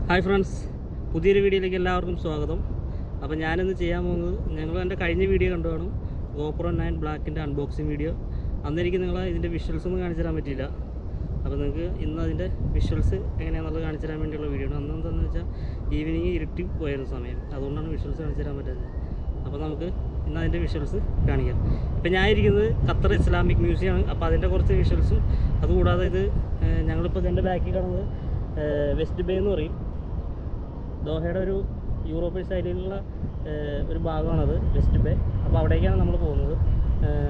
Hi friends, പുതിയൊരു വീഡിയോയിലേക്ക് എല്ലാവർക്കും സ്വാഗതം. അപ്പോൾ ഞാനിന്ന് ചെയ്യാൻ പോകുന്നത്, ഞങ്ങൾ എൻ്റെ കഴിഞ്ഞ വീഡിയോ കണ്ടു കാണും, GoPro 9 ബ്ലാക്കിൻ്റെ അൺബോക്സിങ് വീഡിയോ. അന്നെനിക്ക് നിങ്ങളെ ഇതിൻ്റെ വിഷ്വൽസ് ഒന്നും കാണിച്ചു തരാൻ പറ്റിയില്ല. അപ്പോൾ നിങ്ങൾക്ക് ഇന്ന് അതിൻ്റെ വിഷ്വൽസ് എങ്ങനെയാണെന്നുള്ളത് കാണിച്ചു തരാൻ വേണ്ടിയുള്ള വീഡിയോ ആണ്. അന്ന് എന്താണെന്ന് വെച്ചാൽ ഈവനിങ് ഇരുട്ടി പോയിരുന്ന സമയം, അതുകൊണ്ടാണ് വിഷ്വൽസ് കാണിച്ചു തരാൻ പറ്റുന്നത്. അപ്പോൾ നമുക്ക് ഇന്ന് അതിൻ്റെ വിഷ്വൽസ് കാണിക്കാം. ഇപ്പോൾ ഞാൻ ഇരിക്കുന്നത് ഖത്തർ ഇസ്ലാമിക് മ്യൂസിയമാണ്. അപ്പോൾ അതിൻ്റെ കുറച്ച് വിഷ്വൽസും, അതുകൂടാതെ ഇത് ഞങ്ങളിപ്പോൾ ഇതിൻ്റെ ബാക്കിൽ കാണുന്നത് വെസ്റ്റ് ബേ എന്ന് പറയും. ദോഹയുടെ ഒരു യൂറോപ്യൻ ശൈലിയിലുള്ള ഒരു ഭാഗമാണത്, വെസ്റ്റ് ബേ. അപ്പോൾ അവിടേക്കാണ് നമ്മൾ പോകുന്നത്.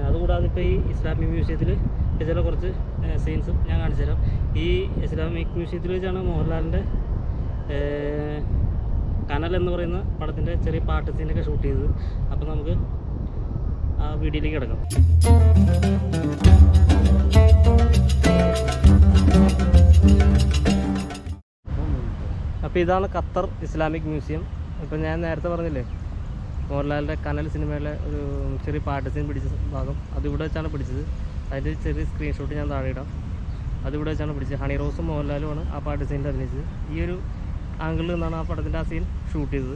അതുകൂടാതെ ഇപ്പോൾ ഈ ഇസ്ലാമിക് മ്യൂസിയത്തിൽ ചില കുറച്ച് സീൻസും ഞാൻ കാണിച്ചു തരാം. ഈ ഇസ്ലാമിക് മ്യൂസിയത്തിൽ വെച്ചാണ് മോഹൻലാലിൻ്റെ കനൽ എന്ന് പറയുന്ന പടത്തിൻ്റെ ചെറിയ പാട്ട് സീനൊക്കെ ഷൂട്ട് ചെയ്തത്. അപ്പോൾ നമുക്ക് ആ വീഡിയോയിലേക്ക് കിടക്കാം. അപ്പോൾ ഇതാണ് ഖത്തർ ഇസ്ലാമിക് മ്യൂസിയം. ഇപ്പോൾ ഞാൻ നേരത്തെ പറഞ്ഞില്ലേ, മോഹൻലാലിൻ്റെ കനൽ സിനിമയിലെ ഒരു ചെറിയ പാട്ട് സീൻ പിടിച്ച ഭാഗം, അതിവിടെ വെച്ചാണ് പിടിച്ചത്. അതിൻ്റെ ചെറിയ സ്ക്രീൻഷോട്ട് ഞാൻ താഴെ ഇടാം. അതിവിടെ വെച്ചാണ് പിടിച്ചത്. ഹണി റോസും മോഹൻലാലുമാണ് ആ പാട്ട് സീനിൽ അഭിനയിച്ചത്. ഈ ഒരു ആംഗിളിൽ നിന്നാണ് ആ പടത്തിൻ്റെ ആ സീൻ ഷൂട്ട് ചെയ്തത്.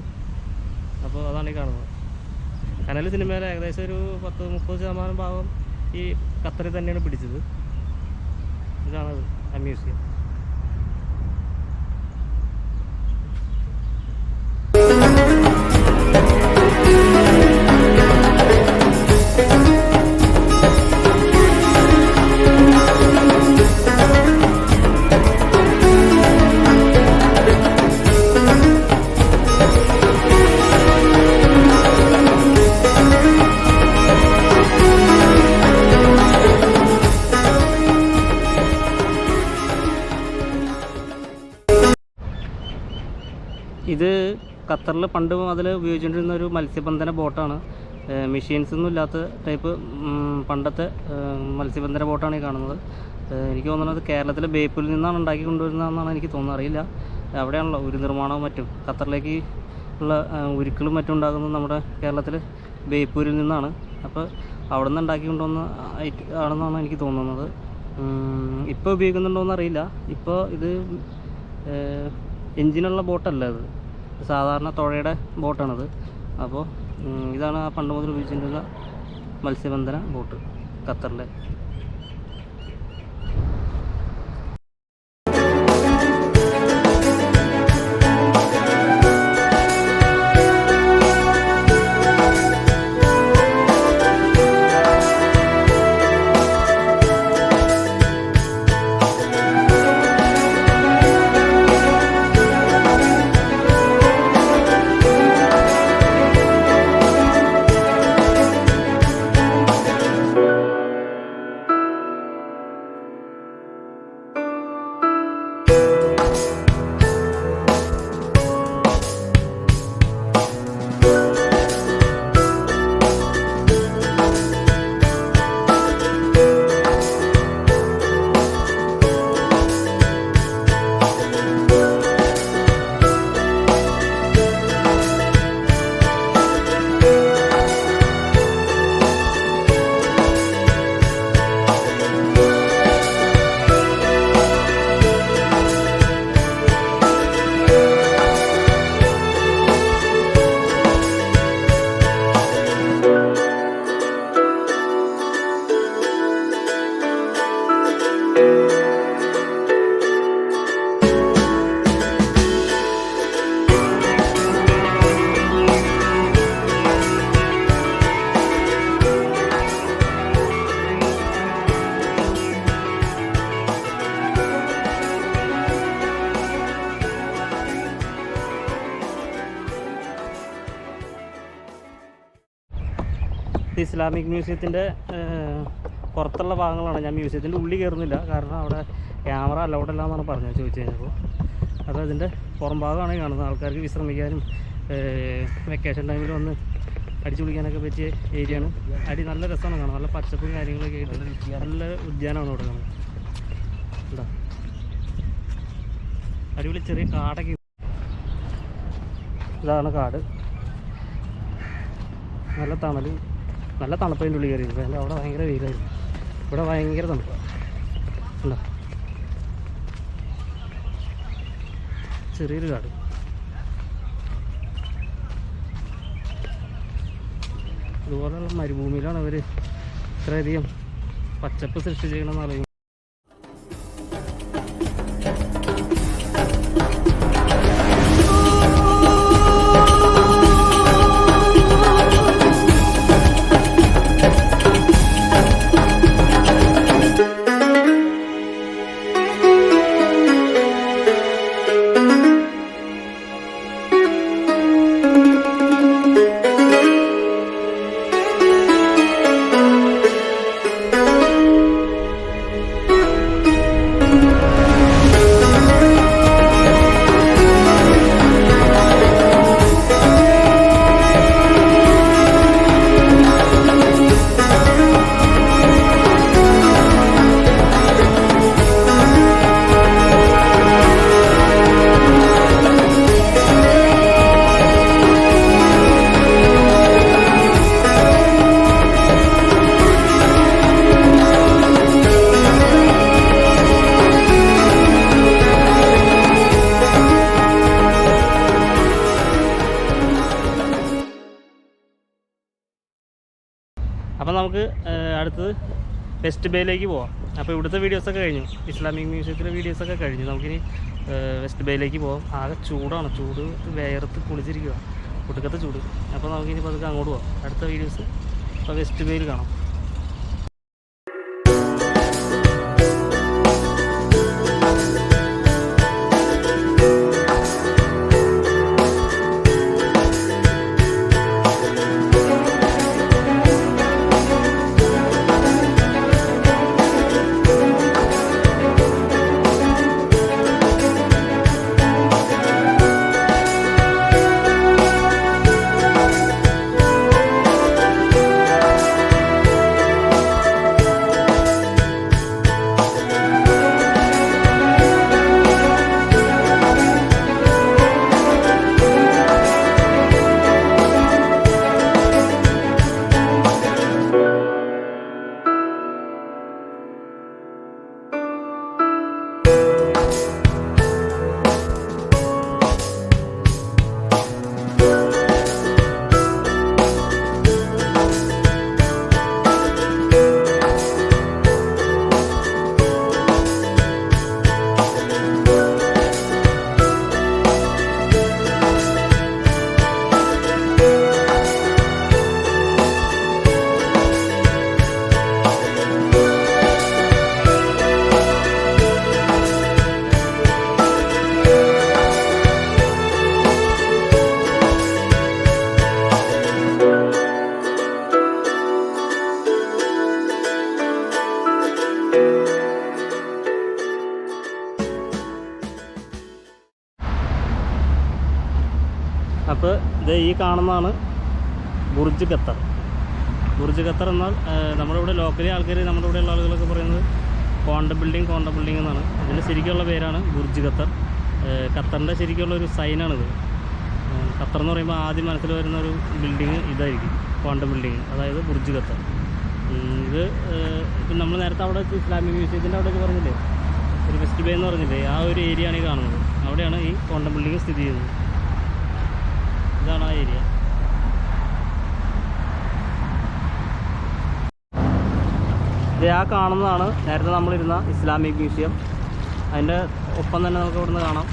അപ്പോൾ അതാണ് ഈ കാണുന്നത്. കനൽ സിനിമയിലെ ഏകദേശം ഒരു 30-30% ഭാഗം ഈ ഖത്തറിൽ തന്നെയാണ് പിടിച്ചത്. ഇതാണത് ആ മ്യൂസിയം. ഇത് ഖത്തറിൽ പണ്ട് അതിൽ ഉപയോഗിച്ചുകൊണ്ടിരുന്ന ഒരു മത്സ്യബന്ധന ബോട്ടാണ്. മെഷീൻസൊന്നും ഇല്ലാത്ത ടൈപ്പ് പണ്ടത്തെ മത്സ്യബന്ധന ബോട്ടാണ് ഈ കാണുന്നത്. എനിക്ക് തോന്നുന്നത് കേരളത്തിലെ ബേപ്പൂരിൽ നിന്നാണ് ഉണ്ടാക്കി കൊണ്ടുവരുന്നതെന്നാണ് എനിക്ക് തോന്നുന്നത്. അറിയില്ല, അവിടെയാണല്ലോ ഒരു നിർമ്മാണവും മറ്റും. ഖത്തറിലേക്ക് ഉള്ള ഉരുക്കളും മറ്റും ഉണ്ടാകുന്നത് നമ്മുടെ കേരളത്തിൽ ബേപ്പൂരിൽ നിന്നാണ്. അപ്പോൾ അവിടെ നിന്ന് ഉണ്ടാക്കി കൊണ്ടുവന്ന ആണെന്നാണ് എനിക്ക് തോന്നുന്നത്. ഇപ്പോൾ ഉപയോഗിക്കുന്നുണ്ടോയെന്ന് അറിയില്ല. ഇപ്പോൾ ഇത് എൻജിനുള്ള ബോട്ടല്ല, ഇത് സാധാരണ തുഴയുടെ ബോട്ടാണത്. അപ്പോൾ ഇതാണ് ആ പണ്ട് മുതൽ ഉപയോഗിച്ചിട്ടുള്ള മത്സ്യബന്ധന ബോട്ട് ഖത്തറിലെ. ഇസ്ലാമിക് മ്യൂസിയത്തിൻ്റെ പുറത്തുള്ള ഭാഗങ്ങളാണ്. ഞാൻ മ്യൂസിയത്തിൻ്റെ ഉള്ളിൽ കയറുന്നില്ല, കാരണം അവിടെ ക്യാമറ അലൗഡ് അല്ല എന്നാണ് പറഞ്ഞത് ചോദിച്ചു കഴിഞ്ഞപ്പോൾ. അത് അതിൻ്റെ പുറം ഭാഗമാണ് കാണുന്നത്. ആൾക്കാർക്ക് വിശ്രമിക്കാനും വെക്കേഷൻ ടൈമിൽ വന്ന് അടിച്ചു പിടിക്കാനൊക്കെ പറ്റിയ ഏരിയയാണ്. നല്ല രസമാണ് കാണാൻ. നല്ല പച്ചപ്പും കാര്യങ്ങളൊക്കെ ആയിട്ട് നല്ല ഉദ്യാനമാണ് ഇവിടെ കാണുന്നത്. എന്താ അടിപൊളി ചെറിയ കാടൊക്കെ. ഇതാണ് കാട്. നല്ല തണലും നല്ല തണുപ്പതിൻ്റെ ഉള്ളിൽ കയറി. അവിടെ ഭയങ്കര വെയിലായിരുന്നു. ഇവിടെ ഭയങ്കര തണുപ്പാണ്. ഉണ്ടോ? ചെറിയൊരു കാട്. ഇതുപോലെയുള്ള മരുഭൂമിയിലാണ് അവർ ഇത്രയധികം പച്ചപ്പ് സൃഷ്ടിച്ചിരിക്കണമെന്ന് അറിയും. അപ്പോൾ നമുക്ക് അടുത്തത് വെസ്റ്റ് ബേയിലേക്ക് പോവാം. അപ്പോൾ ഇവിടുത്തെ വീഡിയോസൊക്കെ കഴിഞ്ഞു, ഇസ്ലാമിക് മ്യൂസിയത്തിലെ വീഡിയോസൊക്കെ കഴിഞ്ഞു. നമുക്കിനി വെസ്റ്റ് ബേയിലേക്ക് പോവാം. ആകെ ചൂടാണ്, ചൂട് വേർത്ത് കുളിച്ചിരിക്കുക, ഒടുക്കത്തെ ചൂട്. അപ്പോൾ നമുക്കിനി പതുക്കെ അങ്ങോട്ട് പോവാം. അടുത്ത വീഡിയോസ് അപ്പോൾ വെസ്റ്റ് ബേയിൽ കാണാം. അപ്പോൾ ഇത് ഈ കാണുന്നതാണ് ബുർജ് ഖത്തർ. ബുർജ് ഖത്തർ എന്നാൽ നമ്മുടെ ഇവിടെ ലോക്കലി ആൾക്കാർ, നമ്മുടെ ഇവിടെയുള്ള ആളുകളൊക്കെ പറയുന്നത് കോണ്ട ബിൽഡിംഗ് എന്നാണ്. ഇതിൻ്റെ ശരിക്കുള്ള പേരാണ് ബുർജ് ഖത്തർ. ഖത്തറിൻ്റെ ശരിക്കുള്ള ഒരു സൈനാണിത്. ഖത്തർ എന്ന് പറയുമ്പോൾ ആദ്യം മനസ്സിൽ വരുന്ന ഒരു ബിൽഡിങ് ഇതായിരിക്കും, കോണ്ട ബിൽഡിങ്, അതായത് ബുർജ് ഖത്തർ. ഇത് ഇപ്പം നമ്മൾ നേരത്തെ അവിടെ ഇസ്ലാമിക് മ്യൂസിയത്തിൻ്റെ അവിടെ പറഞ്ഞില്ലേ, ഒരു വെസ്റ്റ് ബേ എന്ന് പറഞ്ഞില്ലേ, ആ ഒരു ഏരിയ ആണ് ഈ കാണുന്നത്. അവിടെയാണ് ഈ കോണ്ട ബിൽഡിങ് സ്ഥിതി ചെയ്യുന്നത്. ഇതാണ് ആ ഏരിയ. ഇത് ആ കാണുന്നതാണ് നേരത്തെ നമ്മളിരുന്ന ഇസ്ലാമിക് മ്യൂസിയം. അതിൻ്റെ ഒപ്പം തന്നെ നമുക്ക് ഇവിടുന്ന് കാണാം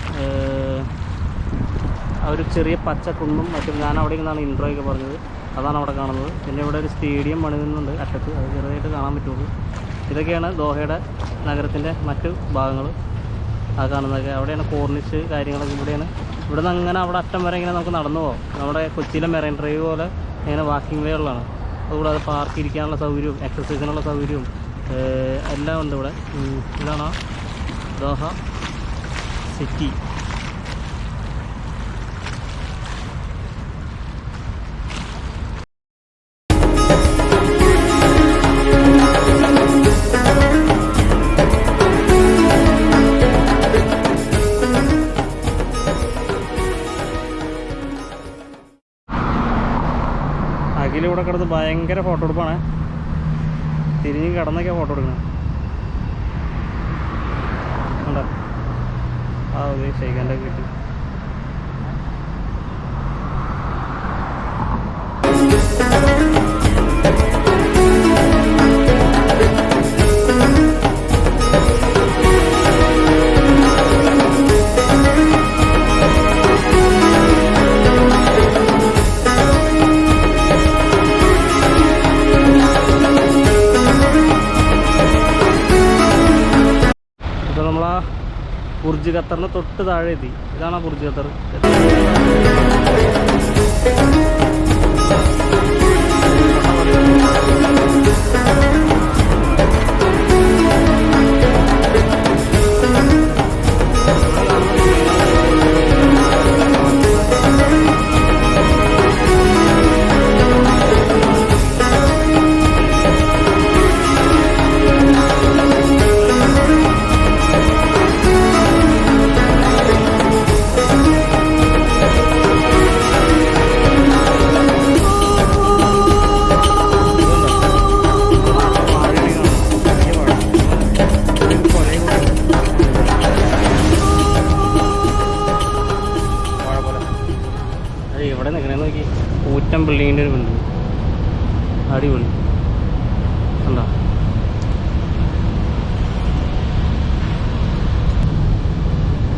ആ ഒരു ചെറിയ പച്ചക്കുന്നും മറ്റും. ഞാൻ അവിടെ നിന്നാണ് ഇൻട്രോ ഒക്കെ പറഞ്ഞത്, അതാണ് അവിടെ കാണുന്നത്. പിന്നെ ഇവിടെ ഒരു സ്റ്റേഡിയം പണിതുന്നുണ്ട് അറ്റത്ത്, അത് ചെറുതായിട്ട് കാണാൻ പറ്റുള്ളൂ. ഇതൊക്കെയാണ് ദോഹയുടെ നഗരത്തിൻ്റെ മറ്റു ഭാഗങ്ങൾ. ആ കാണുന്നതൊക്കെ അവിടെയാണ് കോർണിഷ് കാര്യങ്ങളൊക്കെ. ഇവിടെ നിന്ന് അങ്ങനെ അവിടെ അറ്റം വരെ ഇങ്ങനെ നമുക്ക് നടന്നു പോകാം. നമ്മുടെ കൊച്ചിയിലെ മെറൈൻ ഡ്രൈവ് പോലെ ഇങ്ങനെ വാക്കിംഗ് വേ ഉള്ളതാണ്. അതുകൂടാതെ പാർക്ക് ഇരിക്കാനുള്ള സൗകര്യവും എക്സസൈസിനുള്ള സൗകര്യവും എല്ലാം ഉണ്ട് ഇവിടെ. ഇതാണ് ദോഹ സിറ്റി. അഖിലിവിടെ കിടന്ന് ഭയങ്കര ഫോട്ടോ എടുപ്പാണ്, തിരിഞ്ഞ് കിടന്നൊക്കെയാണ് ഫോട്ടോ എടുക്കുന്നത്. ഉണ്ടോ? ആ അതെ ഷെയ്ഖാൻ്റെ കിട്ടി. നമ്മളാ ബുർജ് ഖത്തറിന് തൊട്ട് താഴെ എത്തി. ഇതാണ് ആ ബുർജ് ഖത്തർ. ഇവിടെ നിൽക്കണേന്ന് നോക്കി, കൂറ്റം ബിൽഡിങ്ങിൻ്റെ ഒരു ബിൽഡിങ്, അടിപൊളി കണ്ടോ.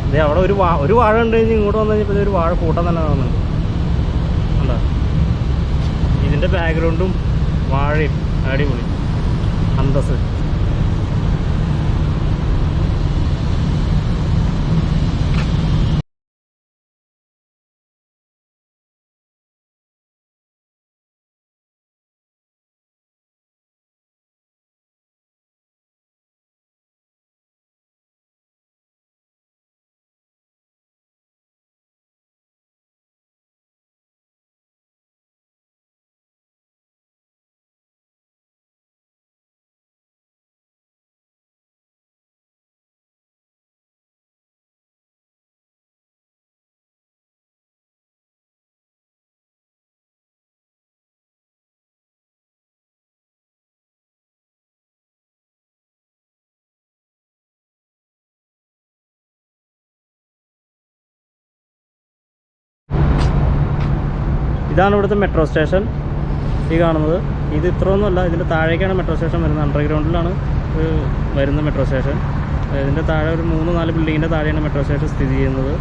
അതെ, അവിടെ ഒരു വാഴ ഉണ്ട് കഴിഞ്ഞ് ഇങ്ങോട്ട് വന്നു കഴിഞ്ഞപ്പോൾ ഒരു വാഴ കൂട്ടം തന്നെ കാണുന്നുണ്ട് കണ്ടോ. ഇതിൻ്റെ ബാക്ക്ഗ്രൗണ്ടും വാഴയും അടിപൊളി അന്തസ്. ഇതാണ് ഇവിടുത്തെ മെട്രോ സ്റ്റേഷൻ ഈ കാണുന്നത്. ഇത് ഇത്രയൊന്നുമല്ല, ഇതിൻ്റെ താഴേക്കാണ് മെട്രോ സ്റ്റേഷൻ വരുന്നത്. അണ്ടർഗ്രൗണ്ടിലാണ് വരുന്ന മെട്രോ സ്റ്റേഷൻ. ഇതിൻ്റെ താഴെ ഒരു 3-4 ബിൽഡിങ്ങിൻ്റെ താഴെയാണ് മെട്രോ സ്റ്റേഷൻ സ്ഥിതി ചെയ്യുന്നത്.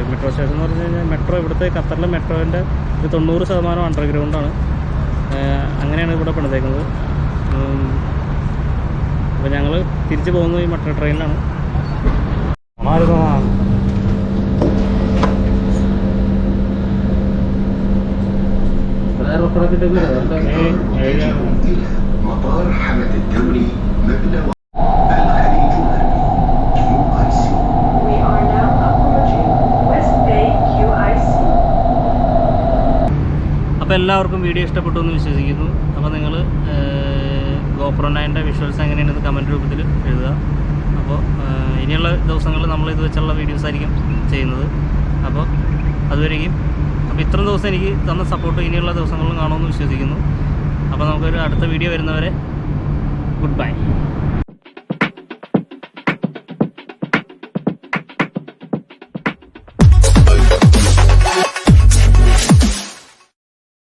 മെട്രോ സ്റ്റേഷൻ എന്ന് പറഞ്ഞു കഴിഞ്ഞാൽ മെട്രോ, ഇവിടുത്തെ ഖത്തറിലെ മെട്രോൻ്റെ ഒരു 90% അണ്ടർഗ്രൗണ്ടാണ്. അങ്ങനെയാണ് ഇവിടെ പണിതേക്കുന്നത്. അപ്പോൾ ഞങ്ങൾ തിരിച്ച് പോകുന്നത് ഈ metro ട്രെയിനിലാണ്. مطار حمد الدولي مبنى الخليج QIC. We are now approaching West Bay QIC. അപ്പോൾ എല്ലാവർക്കും വീഡിയോ ഇഷ്ടപ്പെട്ടു എന്ന് വിശ്വസിക്കുന്നു. അപ്പോൾ നിങ്ങൾ GoPro 9ൻ്റെ വിഷ്വൽസ് എങ്ങനെയാണെന്ന് കമൻറ്റ് രൂപത്തിൽ എഴുതുക. അപ്പോൾ ഇനിയുള്ള ദിവസങ്ങളിൽ നമ്മൾ ഇത് വെച്ചുള്ള വീഡിയോസ് ആയിരിക്കും ചെയ്യുന്നത്. അപ്പോൾ അതുവരെയും അപ്പോൾ ഇത്രയും ദിവസം എനിക്ക് തന്ന സപ്പോർട്ട് ഇനിയുള്ള ദിവസങ്ങളിലും കാണുമെന്ന് വിശ്വസിക്കുന്നു. അപ്പോൾ നമുക്കൊരു അടുത്ത വീഡിയോ വരുന്നവരെ ഗുഡ് ബൈ.